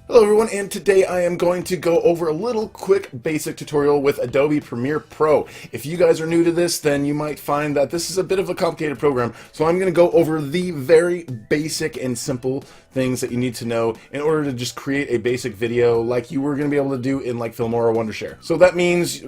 Hello everyone, and today I am going to go over a little quick basic tutorial with Adobe Premiere Pro. If you guys are new to this, then you might find that this is a bit of a complicated program, so I'm going to go over the very basic and simple things that you need to know in order to just create a basic video like you were going to be able to do in like Filmora or Wondershare. So that means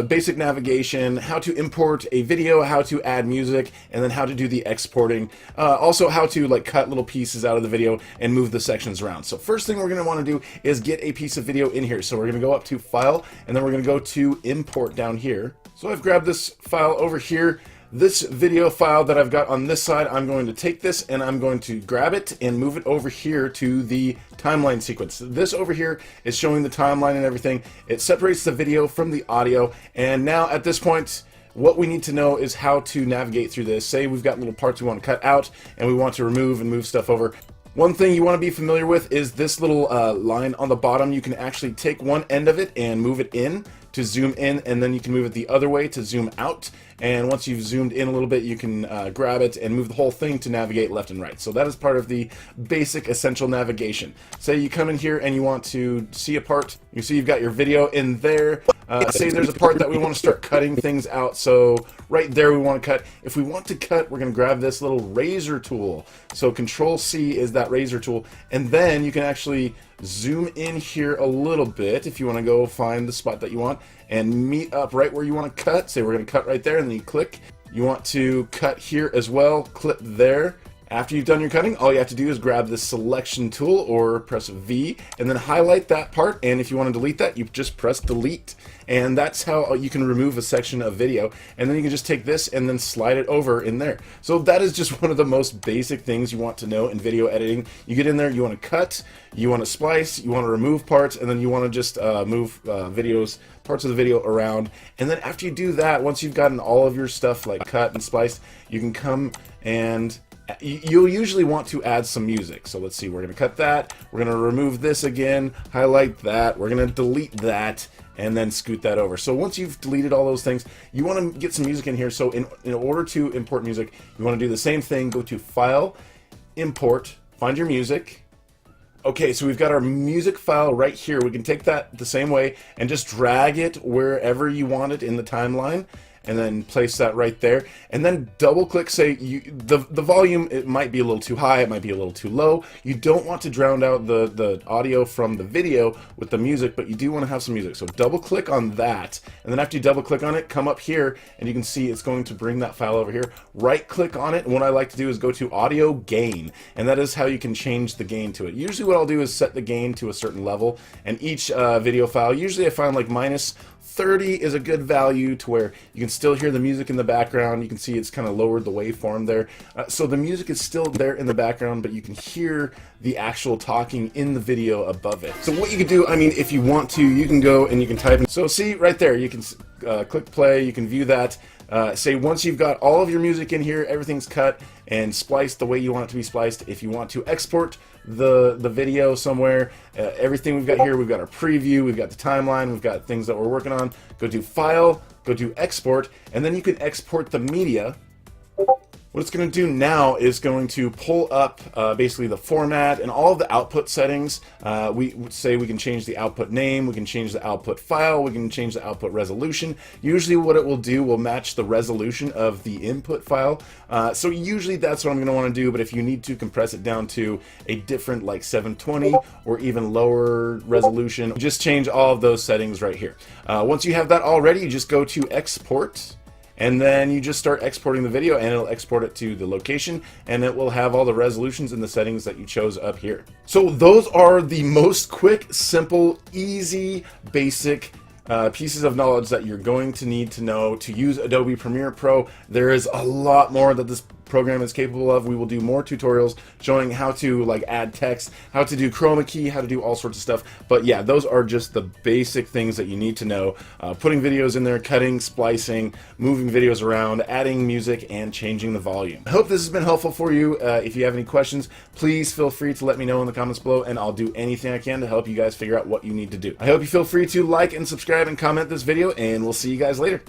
basic navigation, how to import a video, how to add music, and then how to do the exporting. Also how to like cut little pieces out of the video and move the sections around. So first thing we're going to want to do is get a piece of video in here. So we're going to go up to File, and then we're going to go to Import down here. So I've grabbed this file over here. This video file that I've got on this side, I'm going to take this and I'm going to grab it and move it over here to the timeline sequence. This over here is showing the timeline and everything. It separates the video from the audio, and now at this point, what we need to know is how to navigate through this. Say we've got little parts we want to cut out and we want to remove and move stuff over. One thing you want to be familiar with is this little line on the bottom. You can actually take one end of it and move it in to zoom in, and then you can move it the other way to zoom out. And once you've zoomed in a little bit, you can grab it and move the whole thing to navigate left and right. So that is part of the basic essential navigation. Say you come in here and you want to see a part. You see you've got your video in there. Say there's a part that we want to start cutting things out. So right there we want to cut. If we want to cut, we're going to grab this little razor tool. So Control C is that razor tool. And then you can actually zoom in here a little bit if you want to go find the spot that you want and meet up right where you want to cut. Say we're going to cut right there, and then you click. You want to cut here as well, clip there. After you've done your cutting, all you have to do is grab this selection tool or press V and then highlight that part, and if you want to delete that, you just press delete. And that's how you can remove a section of video, and then you can just take this and then slide it over in there. So that is just one of the most basic things you want to know in video editing. You get in there, you want to cut, you want to splice, you want to remove parts, and then you want to just move parts of the video around. And then after you do that, once you've gotten all of your stuff like cut and spliced, you can come and you'll usually want to add some music. So let's see, we're going to cut that, we're going to remove this again, highlight that, we're going to delete that, and then scoot that over. So once you've deleted all those things, you want to get some music in here. So in order to import music, you want to do the same thing. Go to File, Import, find your music. Okay, so we've got our music file right here. We can take that the same way and just drag it wherever you want it in the timeline, and then place that right there, and then double click. Say the volume, it might be a little too high, it might be a little too low. You don't want to drown out the audio from the video with the music, but you do want to have some music. So double click on that, and then after you double click on it, come up here and you can see it's going to bring that file over here. Right click on it, and what I like to do is go to audio gain, and that is how you can change the gain to it. Usually what I'll do is set the gain to a certain level, and each video file, usually I find like minus 30 is a good value to where you can still hear the music in the background. You can see it's kind of lowered the waveform there. So the music is still there in the background, but you can hear the actual talking in the video above it. So what you can do, I mean, if you want to, you can go and you can type in. So see right there, you can click play, you can view that. Say once you've got all of your music in here, everything's cut and spliced the way you want it to be spliced. If you want to export the video somewhere, everything we've got here, we've got our preview, we've got the timeline, we've got things that we're working on. Go to File, go to Export, and then you can export the media. What it's going to do now is going to pull up basically the format and all of the output settings. We can change the output name, we can change the output file, we can change the output resolution. Usually what it will do will match the resolution of the input file. So usually that's what I'm going to want to do, but if you need to compress it down to a different like 720 or even lower resolution, just change all of those settings right here. Once you have that all ready, you just go to Export. And then you just start exporting the video, and it'll export it to the location, and it will have all the resolutions and the settings that you chose up here. So those are the most quick, simple, easy, basic pieces of knowledge that you're going to need to know to use Adobe Premiere Pro. There is a lot more that this program is capable of. We will do more tutorials showing how to like add text, how to do chroma key, how to do all sorts of stuff. But yeah, those are just the basic things that you need to know. Putting videos in there, cutting, splicing, moving videos around, adding music, and changing the volume. I hope this has been helpful for you. If you have any questions, please feel free to let me know in the comments below, and I'll do anything I can to help you guys figure out what you need to do. I hope you feel free to like and subscribe and comment this video, and we'll see you guys later.